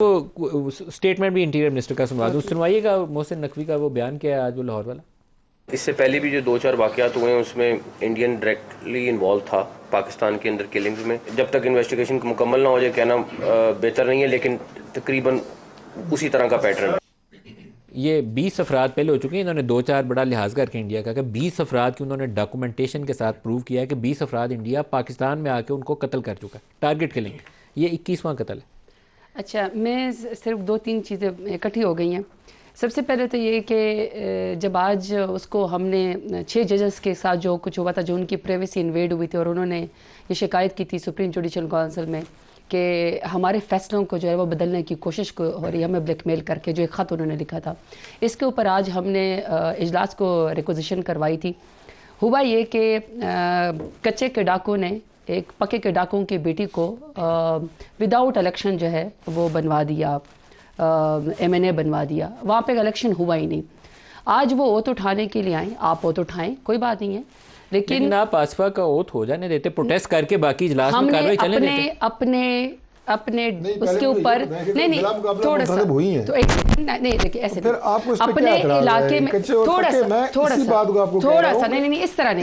तो स्टेटमेंट भी interior minister का सुनवाइएगा। मोहसिन नकवी का वो बयान क्या है आज वो लाहौर वाला। इससे पहले भी जो 2-4 वाक़यात हुए हैं उसमें इंडियन डायरेक्टली इन्वॉल्व था पाकिस्तान के अंदर किलिंग्स में। जब तक इन्वेस्टिगेशन मुकम्मल ना हो जाए कहना बेहतर नहीं है, लेकिन तकरीबन उसी तरह का पैटर्न है। ये 20 अफराद पहले हो चुके हैं। इन्होंने 2-4 बड़ा लिहाज करके इंडिया का 20 अफराद की उन्होंने डॉक्यूमेंटेशन के साथ प्रूव किया है कि 20 अफराद इंडिया पाकिस्तान में आके उनको कत्ल कर चुका है, टारगेट किलिंग। ये 21वां कत्ल है। अच्छा, मैं सिर्फ 2-3 चीज़ें इकट्ठी हो गई हैं। सबसे पहले तो ये कि जब आज उसको हमने 6 जजेस के साथ जो कुछ हुआ था, जो उनकी प्राइवेसी इन्वेड हुई थी और उन्होंने ये शिकायत की थी सुप्रीम जुडिशल काउंसिल में कि हमारे फैसलों को जो है वो बदलने की कोशिश हो रही है, हमें ब्लैकमेल करके, जो एक ख़त उन्होंने लिखा था। इसके ऊपर आज हमने इजलास को रिक्वेजिशन करवाई थी। हुआ ये कि कच्चे के डाकू ने एक पक्के के डाकुओं की बेटी को विदाउट इलेक्शन जो है वो बनवा दिया, MNA बनवा दिया। वहाँ पे इलेक्शन हुआ ही नहीं। आज वो ओथ उठाने के लिए आए, आप ओथ उठाएं, कोई बात नहीं है, लेकिन आप आसफा का ओथ हो जाने देते, प्रोटेस्ट करके बाकी इजलास में कार्रवाई चलने देते। अपने उसके ऊपर नहीं थोड़ा सा तो एक नहीं देखिए ऐसे अपने इलाके में थोड़ा सा नहीं इस तरह नहीं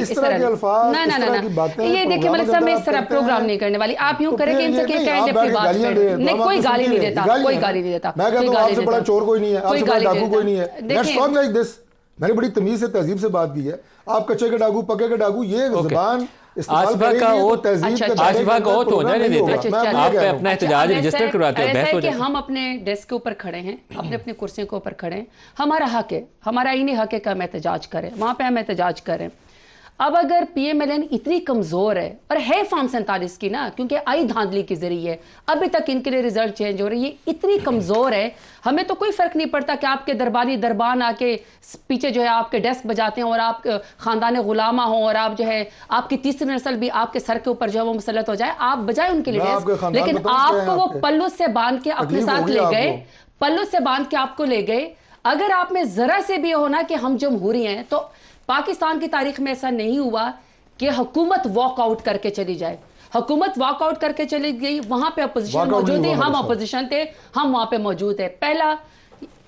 ये देखिए मलिक साहब, मैं इस तरह प्रोग्राम नहीं करने वाली। आप यूं करें कि इनसे अपनी बात नहीं, कोई गाली नहीं देता, कोई गाली नहीं देता, चोर कोई नहीं है, कोई डाकू कोई नहीं है। मैंने बड़ी तमीज से तहजीब से बात की है। आप कच्चे के डाकू पक्के के डाकू ये जुबान आसफा का ओथ हो जाने देते। आप अपना एहतजाज रजिस्टर करवाते हैं। ऐसा है कि हम अपने डेस्क के ऊपर खड़े हैं, अपने अपनी कुर्सियों के ऊपर खड़े हैं, हमारा हक है, हमारा आईनी हक है कि हम एहतजाज करें, वहां पे हम एहतजाज करें। अब अगर PMLN इतनी कमजोर है, और है फॉर्म 47 की ना, क्योंकि आई धांधली के जरिए अभी तक इनके लिए रिजल्ट चेंज हो रही है, इतनी कमजोर है, हमें तो कोई फर्क नहीं पड़ता कि आपके दरबान आके पीछे जो है आपके डेस्क बजाते हैं और आप खानदान गुलामा हो और आप जो है आपकी तीसरी नस्ल भी आपके सर के ऊपर जो है वो मुसलत हो जाए, आप बजाए उनके लिए डेस्क। लेकिन आपको वो पल्लू से बांध के अपने साथ ले गए, पल्लू से बांध के आपको ले गए। अगर आप में जरा से भी हो ना कि हम जमहूरी हैं, तो पाकिस्तान की तारीख में ऐसा नहीं हुआ कि हुकूमत वॉकआउट करके चली जाए। हुकूमत वॉकआउट करके चली गई, वहां पे अपोजिशन मौजूद थी, हम अपोजिशन थे, हम वहां पे मौजूद है। पहला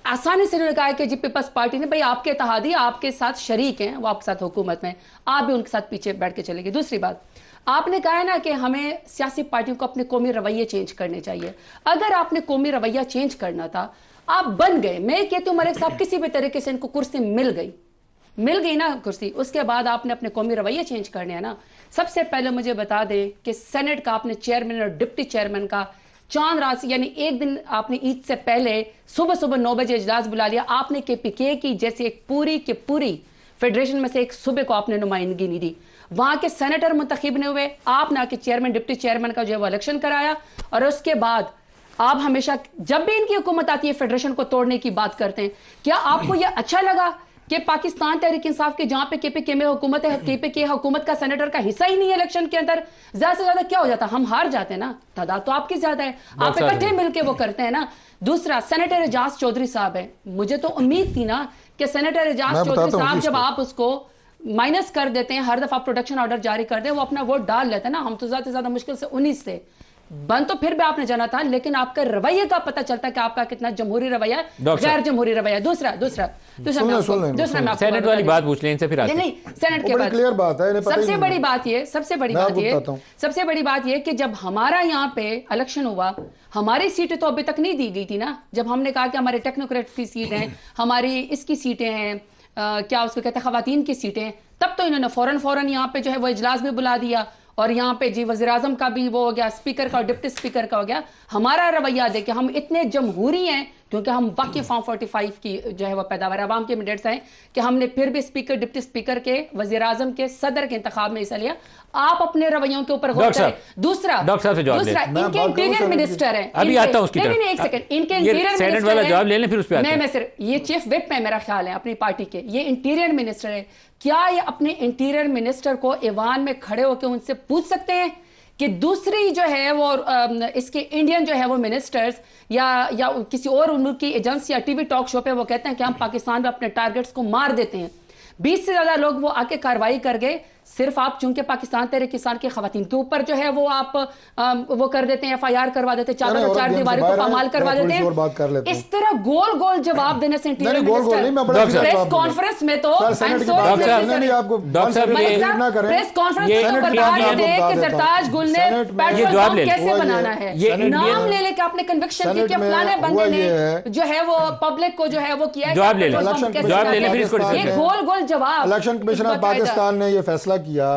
आसानी से उन्होंने कहा कि जी पीपल्स पार्टी ने, भाई आपके इत्तेहादी आपके साथ शरीक हैं, वो आपके साथ हुकूमत में, आप भी उनके साथ पीछे बैठ के चले गए। दूसरी बात, आपने कहा है ना कि हमें सियासी पार्टियों को अपने कौमी रवैये चेंज करने चाहिए। अगर आपने कौमी रवैया चेंज करना था, आप बन गए। मैं कहती हूँ मलिक साहब, किसी भी तरीके से इनको कुर्सी मिल गई ना कुर्सी, उसके बाद आपने अपने कौमी रवैये चेंज करने हैं ना। सबसे पहले मुझे बता दें कि सेनेट का आपने चेयरमैन और डिप्टी चेयरमैन का चांद रात यानी एक दिन आपने ईद से पहले सुबह 9 बजे इजलास बुला लिया। आपने KPK की जैसे एक पूरी की पूरी फेडरेशन में से एक सूबे को आपने नुमाइंदगी नहीं दी। वहां के सेनेटर मुंतखब नहीं हुए, आपने आके चेयरमैन डिप्टी चेयरमैन का जो है वो इलेक्शन कराया। और उसके बाद आप हमेशा जब भी इनकी हुकूमत आती है फेडरेशन को तोड़ने की बात करते हैं। क्या आपको यह अच्छा लगा कि पाकिस्तान तहरीक इंसाफ के जहां पे KPK में हुकूमत है, KPK हुकूमत का सेनेटर का हिस्सा ही नहीं है इलेक्शन के अंदर, ज्यादा से ज्यादा क्या हो जाता, हम हार जाते हैं ना, तादाद तो आपकी ज्यादा है, आप इकट्ठे मिलकर वो करते हैं ना। दूसरा, सेनेटर एजाज चौधरी साहब है, मुझे तो उम्मीद थी ना कि सेनेटर एजाज चौधरी साहब जब आप उसको माइनस कर देते हैं, हर दफा प्रोटेक्शन ऑर्डर जारी कर दे, वो अपना वोट डाल लेते हैं ना। हम तो ज्यादा से ज्यादा मुश्किल से 19 से बंद तो फिर भी आपने जाना था, लेकिन आपका रवैये का पता चलता है कि आपका कितना जमहूरी रवैया, गैर जमहूरी रवैया। दूसरा सेनेट वाली बात पूछ लें इनसे, फिर नहीं सेनेट के बाद क्लियर बात है। सबसे बड़ी बात ये कि जब हमारा यहाँ पे इलेक्शन हुआ, हमारी सीटें तो अभी तक नहीं दी गई थी ना। जब हमने कहा कि हमारे टेक्नोक्रेट की सीट है, हमारी इसकी सीटें हैं, क्या उसको कहते हैं, खवातीन की सीटें, तब तो इन्होंने फौरन यहाँ पे जो है वो इजलास भी बुला दिया और यहाँ पे जी वज़ीर आज़म का भी वो हो गया, स्पीकर का और डिप्टी स्पीकर का हो गया। हमारा रवैया देखे हम इतने जमहूरी हैं क्योंकि हम वाकई फॉर्म 45 की जो है वो पैदावार अवाम के मैंडेट्स हैं कि हमने फिर भी स्पीकर डिप्टी स्पीकर के, वज़ीर आज़म के, सदर के इंतखाब में हिस्सा लिया। आप अपने रवैयों के ऊपर गौर करें। दूसरा इनके इंटीरियर मिनिस्टर हैं, अभी आता हूं उसकी तरफ, एक सेकंड, इनके इंटीरियर सेनेट वाला जवाब ले लें फिर उस पे आते हैं। मैं सिर्फ ये चीफ विप में मेरा ख्याल है अपनी पार्टी के, ये इंटीरियर मिनिस्टर है। क्या ये अपने इंटीरियर मिनिस्टर को ईवान में खड़े होकर उनसे पूछ सकते हैं कि दूसरी जो है वो इसके इंडियन जो है वो मिनिस्टर्स या किसी और मुल्क की एजेंसी या टीवी टॉक शो पे वो कहते हैं कि हम पाकिस्तान में अपने टारगेट्स को मार देते हैं। 20 से ज्यादा लोग वो आके कार्रवाई कर गए, सिर्फ आप चूंकि पाकिस्तान तहरीक किसान के खवातीन के ऊपर जो है वो आप वो कर देते हैं, FIR करवा देते हैं, चार दीवारी को पामाल करवा देते हैं। इस तरह गोल गोल जवाब देने से प्रेस कॉन्फ्रेंस में तो प्रेस कॉन्फ्रेंस में बता देते कि सरताज गुल ने पेट्रोल पंप कैसे बनाना है, नाम ले लेके आपने कन्विक्शन की कि फलाने बंदे ने जो है वो पब्लिक को जो है वो किया है। गोल गोल जवाब। इलेक्शन कमीशन ऑफ पाकिस्तान ने यह फैसला किया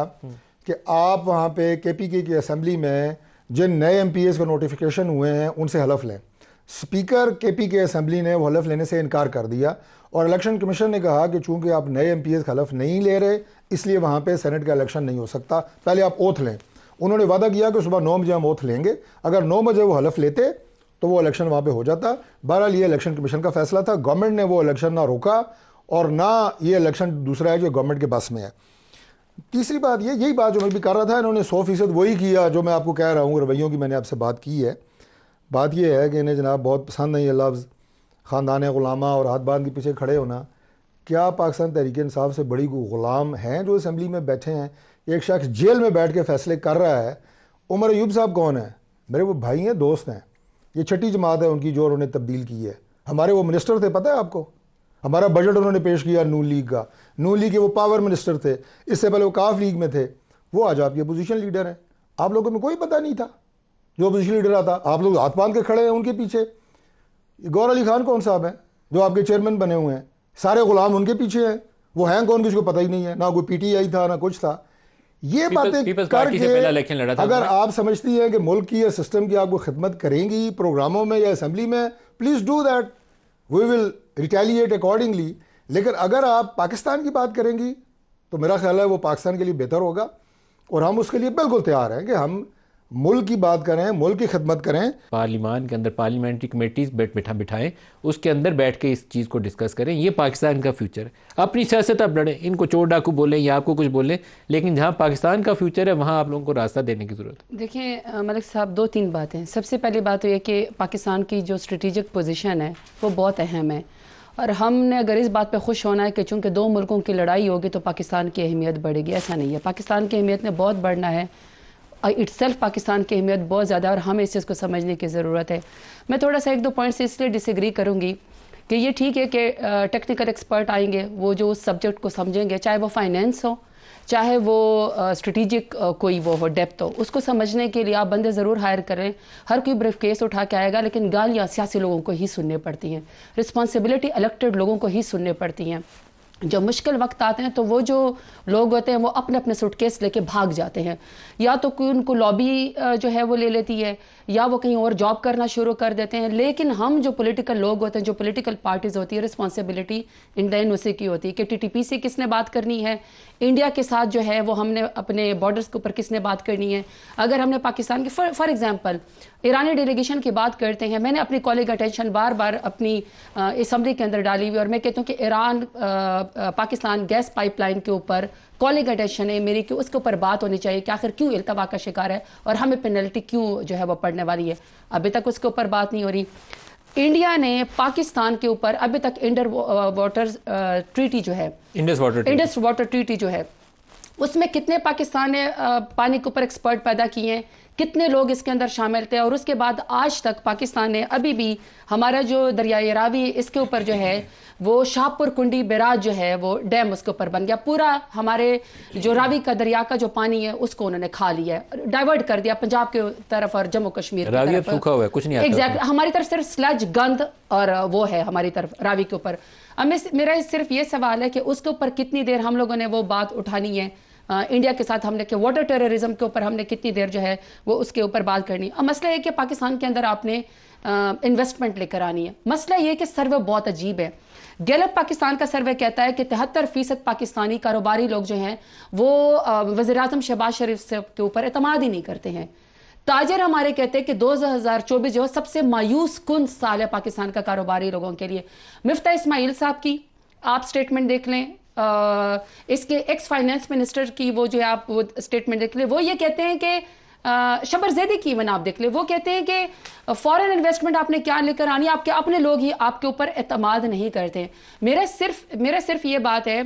कि आप वहां पे KPK की असेंबली में जिन नए MPs को नोटिफिकेशन हुए हैं उनसे हलफ लें। स्पीकर KPK असेंबली ने वो हलफ लेने से इनकार कर दिया और इलेक्शन कमीशन ने कहा कि चूंकि आप नए MPs का हलफ नहीं ले रहे इसलिए वहां पे सेनेट का इलेक्शन नहीं हो सकता, पहले आप ओथ लें। उन्होंने वादा किया कि सुबह 9 बजे हम ओथ लेंगे, अगर 9 बजे वो हलफ लेते तो वो इलेक्शन वहां पे हो जाता। बहरहाल ये इलेक्शन कमीशन का फैसला था, गवर्नमेंट ने वो इलेक्शन ना रोका और ना ये इलेक्शन दूसरा है जो गवर्नमेंट के बस में है। तीसरी बात ये, यही बात जो मैं भी कर रहा था, इन्होंने 100% वही किया जो मैं आपको कह रहा हूँ, रवैयों की मैंने आपसे बात की है। बात यह है कि इन्हें जनाब बहुत पसंद है ये लफ्ज़ ख़ानदान गुलामा और हाथ बांध के पीछे खड़े होना। क्या पाकिस्तान तहरीक इंसाफ से बड़ी गुलाम हैं जो असेंबली में बैठे हैं? एक शख्स जेल में बैठ के फैसले कर रहा है। उमर अयूब साहब कौन है? मेरे वो भाई हैं, दोस्त हैं। ये छठी जमात है उनकी जो उन्होंने तब्दील की है। हमारे वो मिनिस्टर थे, पता है आपको, हमारा बजट उन्होंने पेश किया नून लीग का। नून लीग के वो पावर मिनिस्टर थे, इससे पहले वो काफ लीग में थे। वो आज आपके अपोजिशन लीडर हैं। आप लोगों में कोई पता नहीं था जो अपोजिशन लीडर आता, आप लोग हाथ बांध के खड़े हैं उनके पीछे। गौर अली खान कौन साहब हैं जो आपके चेयरमैन बने हुए हैं? सारे गुलाम उनके पीछे हैं। वो हैं कौन किसी को पता ही नहीं है, ना कोई PTI था ना कुछ था। ये बातें करके अगर आप समझती हैं कि मुल्क की या सिस्टम की आपको खिदमत करेंगी प्रोग्रामों में या असेंबली में, please do that, we will retaliate accordingly. लेकिन अगर आप पाकिस्तान की बात करेंगी तो मेरा ख्याल है वो पाकिस्तान के लिए बेहतर होगा और हम उसके लिए बिल्कुल तैयार हैं कि हम मुल्क की बात करें, मुल्क की खिदमत करें। पार्लियामान के अंदर पार्लियामेंट्री कमेटीज बिठाएं, उसके अंदर बैठ के इस चीज़ को डिस्कस करें। ये पाकिस्तान का फ्यूचर है। अपनी सियासत आप लड़ें, इनको चोर डाकू बोलें या आपको कुछ बोलें, लेकिन जहाँ पाकिस्तान का फ्यूचर है वहाँ आप लोगों को रास्ता देने की ज़रूरत है। देखिए मलिक साहब, 2-3 बातें। सबसे पहली बात तो ये कि पाकिस्तान की जो स्ट्रेटिजिक पोजीशन है वो बहुत अहम है और हमने अगर इस बात पे खुश होना है कि चूँकि 2 मुल्कों की लड़ाई होगी तो पाकिस्तान की अहमियत बढ़ेगी, ऐसा नहीं है। पाकिस्तान की अहमियत ने बहुत बढ़ना है। इट्सेल्फ पाकिस्तान की अहमियत बहुत ज़्यादा है और हमें इस चीज़ को समझने की ज़रूरत है। मैं थोड़ा सा 1-2 पॉइंट से इसलिए डिसएग्री करूँगी कि ये ठीक है कि टेक्निकल एक्सपर्ट आएंगे, वो जो उस सब्जेक्ट को समझेंगे, चाहे वो फाइनेंस हो, चाहे वो स्ट्रेटिजिक कोई वो हो, डेप्थ हो, उसको समझने के लिए आप बंदे ज़रूर हायर करें। हर कोई ब्रीफ केस उठा के आएगा, लेकिन गालियाँ सियासी लोगों को ही सुनने पड़ती हैं, रिस्पॉन्सिबिलिटी इलेक्टेड लोगों को ही सुनने पड़ती हैं। जो मुश्किल वक्त आते हैं तो वो जो लोग होते हैं वो अपने अपने सूटकेस लेके भाग जाते हैं, या तो कोई उनको लॉबी जो है वो ले लेती है या वो कहीं और जॉब करना शुरू कर देते हैं। लेकिन हम जो पॉलिटिकल लोग होते हैं, जो पॉलिटिकल पार्टीज होती है, रिस्पॉन्सिबिलिटी इंडियन उसी की होती है कि TTP से किसने बात करनी है, इंडिया के साथ जो है वो हमने अपने बॉर्डर्स के ऊपर किसने बात करनी है। अगर हमने पाकिस्तान की फॉर एग्जांपल ईरानी डेलीगेशन की बात करते हैं, मैंने अपनी कॉलीग अटेंशन बार बार अपनी असम्बली के अंदर डाली हुई और मैं कहती हूँ कि ईरान पाकिस्तान गैस पाइपलाइन के ऊपर कॉलीग अटेंशन है मेरी कि उसके ऊपर बात होनी चाहिए कि आखिर क्यों इल्तवा का शिकार है और हमें पेनल्टी क्यों जो है वो पड़ने वाली है। अभी तक उसके ऊपर बात नहीं हो रही। इंडिया ने पाकिस्तान के ऊपर अभी तक इंडस वाटर ट्रीटी जो है, इंडस वाटर ट्रीटी जो है, उसमें कितने पाकिस्तान ने पानी के ऊपर एक्सपर्ट पैदा किए हैं, कितने लोग इसके अंदर शामिल थे। और उसके बाद आज तक पाकिस्तान ने अभी भी हमारा जो दरियाई रावी इसके ऊपर जो है वो शाहपुर कुंडी बैराज जो है वो डैम उसके ऊपर बन गया। पूरा हमारे जो रावी का दरिया का जो पानी है उसको उन्होंने खा लिया है, डाइवर्ट कर दिया पंजाब के तरफ और जम्मू कश्मीर की तरफ। सूखा हुआ है, कुछ नहीं आता। एग्जैक्टली, हमारी तरफ सिर्फ स्लज गंद और वो है हमारी तरफ रावी के ऊपर। अब मेरा सिर्फ ये सवाल है कि उसके ऊपर कितनी देर हम लोगों ने वो बात उठानी है। इंडिया के साथ हमने कि वाटर टेररिज्म के ऊपर हमने कितनी देर जो है वो उसके ऊपर बात करनी है। अब मसला है कि पाकिस्तान के अंदर आपने इन्वेस्टमेंट लेकर आनी है। मसला ये कि सर्वे बहुत अजीब है। गैलप पाकिस्तान का सर्वे कहता है कि 73% पाकिस्तानी कारोबारी लोग जो हैं वो वज़ीर-ए-आज़म शहबाज शरीफ के ऊपर एतमाद ही नहीं करते हैं। ताजर हमारे कहते हैं कि 2024 जो सबसे मायूस कुन साल है पाकिस्तान का कारोबारी लोगों के लिए। मिफ्ता इस्माइल साहब की आप स्टेटमेंट देख लें, इसके एक्स फाइनेंस मिनिस्टर की वो जो है आप वो स्टेटमेंट देख लें, वो ये कहते हैं कि शबर ज़ैदी की वन आप देख ले, वो कहते हैं कि फॉरेन इन्वेस्टमेंट आपने क्या लेकर आनी, आपके अपने लोग ही आपके ऊपर एतमाद नहीं करते। मेरा सिर्फ ये बात है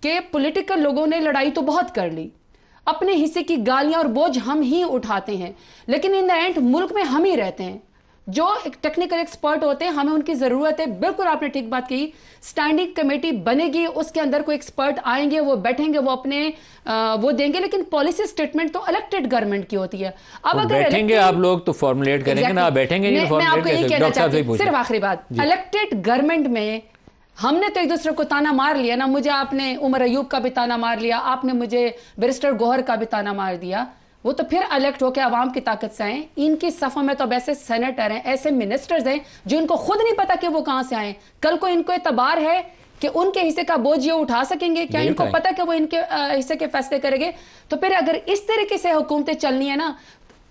कि पॉलिटिकल लोगों ने लड़ाई तो बहुत कर ली, अपने हिस्से की गालियां और बोझ हम ही उठाते हैं, लेकिन इन द एंड मुल्क में हम ही रहते हैं। जो एक टेक्निकल एक्सपर्ट होते हैं हमें उनकी जरूरत है। बिल्कुल आपने ठीक बात कही, स्टैंडिंग कमेटी बनेगी, उसके अंदर कोई एक्सपर्ट आएंगे, वो बैठेंगे, वो अपने वो देंगे, लेकिन पॉलिसी स्टेटमेंट तो इलेक्टेड गवर्नमेंट की होती है। अब अगर बैठेंगे आप लोग तो फॉर्मुलेट करेंगे ना, बैठेंगे नहीं, मैं आपको ये कहना चाहती हूं, सिर्फ आखिरी बात, इलेक्टेड गवर्नमेंट में हमने तो एक दूसरे को ताना मार लिया ना, मुझे आपने उमर अयूब का भी ताना मार लिया, आपने मुझे बैरिस्टर गौहर का भी ताना मार दिया, वो तो फिर इलेक्ट होकर आवाम की ताकत से आए। इनकी सफों में तो अब ऐसे सेनेटर हैं, ऐसे मिनिस्टर्स हैं जो इनको खुद नहीं पता कि वो कहां से आए। कल को इनको एतबार है कि उनके हिस्से का बोझ ये उठा सकेंगे क्या? इनको पता कि वो इनके हिस्से के फैसले करेंगे? तो फिर अगर इस तरीके से हुकूमतें चलनी है ना,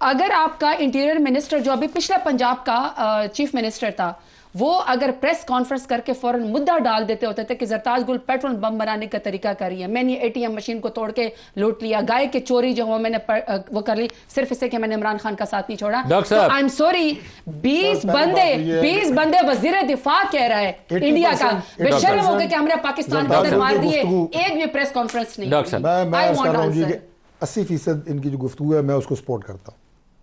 अगर आपका इंटीरियर मिनिस्टर जो अभी पिछला पंजाब का चीफ मिनिस्टर था, वो अगर प्रेस कॉन्फ्रेंस करके फौरन मुद्दा डाल देते होते थे कि जरताज गुल पेट्रोल बम बनाने का तरीका कर रही है, मैंने एटीएम मशीन को तोड़ के लूट लिया, गाय की चोरी जो मैंने वो कर ली सिर्फ इससे कि मैंने इमरान खान का साथ नहीं छोड़ा, तो आई एम सॉरी 20 बंदे वजीर दिफा कह रहा है इंडिया का, बेशर्म हो गए कि हमने पाकिस्तान के अंदर मार दिए, एक भी प्रेस कॉन्फ्रेंस नहीं। मैं 80% इनकी जो गुफ्तगू है मैं उसको सपोर्ट करता हूँ,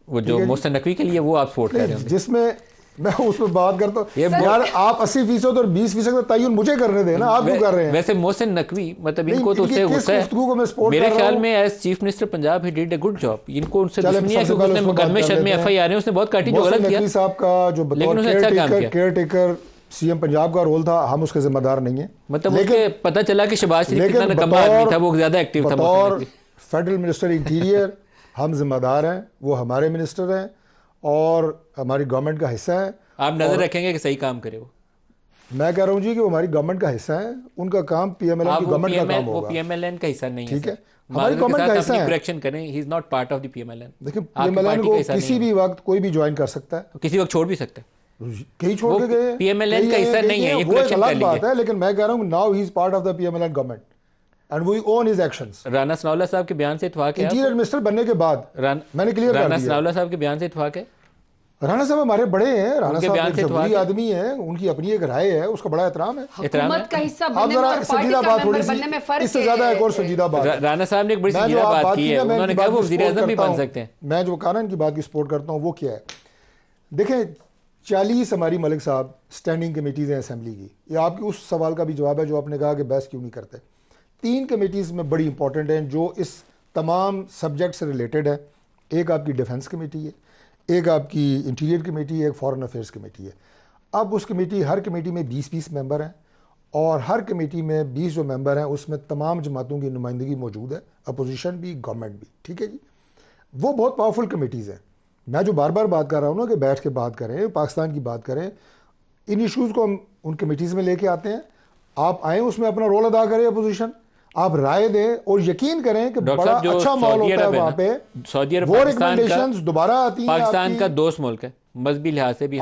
वो जो मोहसिन नकवी के लिए वो आप सपोर्ट कर रहे हैं, जिसमें मैं उसमें बात करता हूँ यार, आप 80% और 20% का तयन मुझे करने दें ना, आप क्यों कर रहे हैं? वैसे मोहसिन नकवी मतलब इनको तो उससे गुस्सा है, मेरे ख्याल में as chief minister Punjab he did a good job, इनको उनसे दुश्मनी है क्योंकि उसने मुकदमे शदमे एफआईआर है, उसने बहुत काटी जो गलत किया। साहब का जो केयर टेकर सीएम पंजाब का रोल था, हम उसके जिम्मेदार नहीं है, मतलब लेकिन पता चला कि शहबाज शरीफ कितना नकम्मा आदमी था, वो ज्यादा एक्टिव था। और फेडरल मिनिस्टर इंटीरियर हम जिम्मेदार हैं, वो हमारे मिनिस्टर हैं और हमारी गवर्नमेंट का हिस्सा है। आप नजर रखेंगे कि सही काम करे वो? मैं कह रहा हूँ जी कि वो हमारी गवर्नमेंट का हिस्सा है, उनका काम पीएमएलएन की गवर्नमेंट का काम होगा। वो पीएमएलएन का हिस्सा नहीं है, ठीक है, हमारी गवर्नमेंट का हिस्सा है। करेक्शन करें, he is not part of the PMLN. देखिए पीएमएलएन को किसी भी वक्त कोई भी ज्वाइन कर सकता है, किसी वक्त छोड़ भी सकता है, कहीं छोड़ के गए, पीएमएलएन का हिस्सा नहीं है, ये वो अलग बात है, लेकिन मैं कह रहा हूँ now he is part of the PMLN government and we own his actions. Rana Sanaullah साहब के बयान से इत्तेफाक है, इंटीरियर मिनिस्टर बनने के बाद मैंने क्लियर कर दिया, राना सनाउल्लाह साहब के बयान से इत्तेफाक है। राणा साहब हमारे बड़े हैं, राणा साहब एक जमहूरी आदमी है, उनकी अपनी एक राय है, उसका बड़ा एहतराम है। हुकूमत का हिस्सा आप जरा संजीदा बात थोड़ी सी, इससे ज्यादा एक और संजीदा बात, राणा साहब ने एक बड़ी संजीदा बात की है, उन्होंने कहा वो वज़ीर आज़म भी बन सकते हैं। मैं जो कानून की बात की सपोर्ट करता हूँ वो क्या है, देखें 40 हमारी मलिक साहब स्टैंडिंग कमेटीज हैं असेंबली की, ये आपके उस सवाल का भी जवाब है जो आपने कहा कि बहस क्यों नहीं करते। 3 कमेटीज में बड़ी इंपॉर्टेंट हैं जो इस तमाम सब्जेक्ट से रिलेटेड है, एक आपकी डिफेंस कमेटी है, एक आपकी इंटीरियर कमेटी है, एक फॉरेन अफेयर्स कमेटी है। अब उस कमेटी, हर कमेटी में 20-20 मेंबर हैं और हर कमेटी में 20 जो मेंबर हैं उसमें तमाम जमातों की नुमाइंदगी मौजूद है, अपोजिशन भी गवर्नमेंट भी, ठीक है जी। वो बहुत पावरफुल कमेटीज़ हैं। मैं जो बार बार बात कर रहा हूँ ना कि बैठ के बात करें, पाकिस्तान की बात करें, इन इशूज़ को हम उन कमेटीज़ में लेके आते हैं, आप आएँ उसमें अपना रोल अदा करें, अपोजिशन आप राय दें और यकीन करें कि बड़ा अच्छा माहौल होता है वहाँ पे। सऊदी अरब वो रिकमेंडेशंस दोबारा आती हैं। पाकिस्तान का दोस्त मुल्क है, मजहबी लिहाज से भी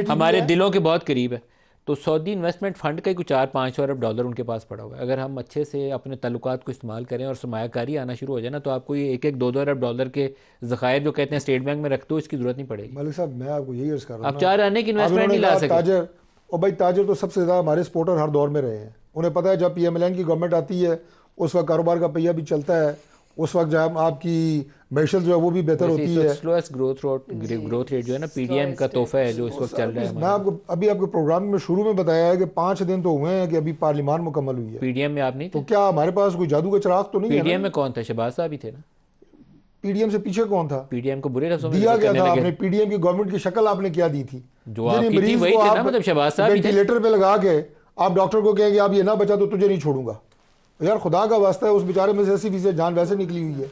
हमारे दिलों के बहुत करीब है, तो सऊदी इन्वेस्टमेंट फंड का कुछ 400-500 अरब डॉलर उनके पास पड़ा हुआ है। अगर हम अच्छे से अपने ताल्लुकात को इस्तेमाल करें और सरमायाकारी आना शुरू हो जाए ना, तो आपको ये 1-2 अरब डॉलर के ज़खायर जो कहते हैं स्टेट बैंक में रख दो, इसकी जरूरत नहीं पड़ेगी। मलिक साहब मैं आपको यही अर्ज कर रहा हूं, आप 4 आने की इन्वेस्टमेंट नहीं ला सकते। ताजर और भाई ताजर तो सबसे ज़्यादा हमारे सपोर्टर हर दौर में रहे हैं, उन्हें पता है जब पीएमएलएन की गवर्नमेंट आती है उस वक्त कारोबार का पहिया भी चलता है, उस वक्त जब आपकी मैशल जो है वो भी बेहतर होती है। स्लोएस्ट ग्रोथ रेट जो है ना पीडीएम का तोहफा है जो इस वक्त चल रहा है। मैं आपको अभी आपके प्रोग्राम में शुरू में बताया है कि 5 दिन तो हुए हैं कि अभी पार्लियामान मुकम्मल हुई है। पीडीएम में आप नहीं थे? तो क्या हमारे पास कोई जादू का चिराग तो नहीं है? पीडीएम में कौन था? शहबाज साहब ही थे ना। पीडीएम से पीछे कौन था? पीडीएम को बुरे लफ्जों में दिया गया था आपने, पीडीएम की गवर्नमेंट की शक्ल आपने क्या दी थी? जो आपकी थी वही थी ना, मतलब शहबाज साहब वेंटिलेटर पे लगा के आप डॉक्टर को कहेंगे आप ये ना बचा तो तुझे नहीं छोड़ूंगा। यार खुदा का वास्ता है, उस बेचारे में से 80% जान वैसे निकली हुई है।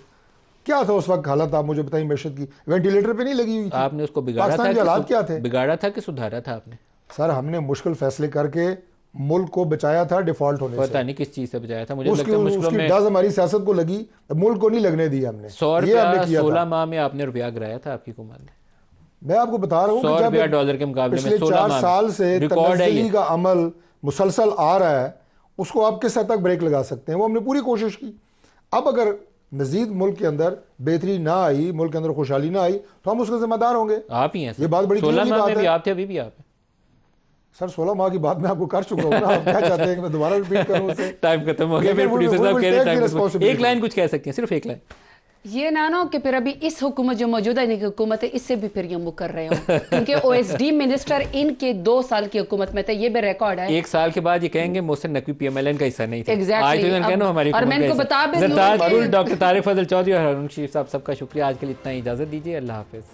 क्या था उस वक्त हालत, आप मुझे बताइए मैशत की? वेंटिलेटर पे नहीं लगी हुई थी। आपने उसको बिगाड़ा था, हालात क्या थे? बिगाड़ा था कि सुधारा था आपने? सर हमने मुश्किल फैसले करके मुल्क को बचाया था डिफॉल्ट होने से। पता नहीं किस चीज से बचाया था, मुझे लगता है मुश्किल में डज हमारी सियासत को लगी, मुल्क को नहीं लगने दी हमने। 100 रुपया 16 माह में आपने रुपया गिराया था आपकी हुकूमत ने। मैं आपको बता रहा हूँ 100 रुपया डॉलर के मुकाबले में 16 4 साल से तनज़्ज़ुली का अमल मुसलसल आ रहा है, उसको आप किस हद तक ब्रेक लगा सकते हैं? वो हमने पूरी कोशिश की। अब अगर मजीद मुल्क के अंदर बेहतरी ना आई, मुल्क के अंदर खुशहाली ना आई, तो हम उसके जिम्मेदार होंगे। आप ही हैं। ये बात बड़ी क्लियर बात है। आप थे, अभी भी आप हैं। सर 16 माह की बात मैं आपको कर चुका हूँ ना, आप क्या चाहते हैं कि मैं दोबारा रिपीट करूँ उसे? टाइम खत्म हो गया, फिर प्रोड्यूसर साहब कह रहे हैं एक लाइन कुछ कह सकते हैं, सिर्फ एक लाइन। ये ना ना कि फिर अभी इस हुकूमत जो मौजूदा इनकी हुकूमत है इससे भी फिर ये मुकर रहे हो, क्योंकि ओएसडी मिनिस्टर इनके 2 साल की हुकूमत में थे, ये भी रिकॉर्ड है। 1 साल के बाद ये कहेंगे मोहसिन नकवी पीएमएलएन का हिस्सा नहीं था। एग्जैक्टली। आज तो इन्होंने कहना हमारी और मैं इनको बता भी दूं डॉक्टर तारिक फजल चौधरी और हारून शरीफ साहब, सबका शुक्रिया। आज के लिए इतना ही, इजाजत दीजिए, अल्लाह हाफिज।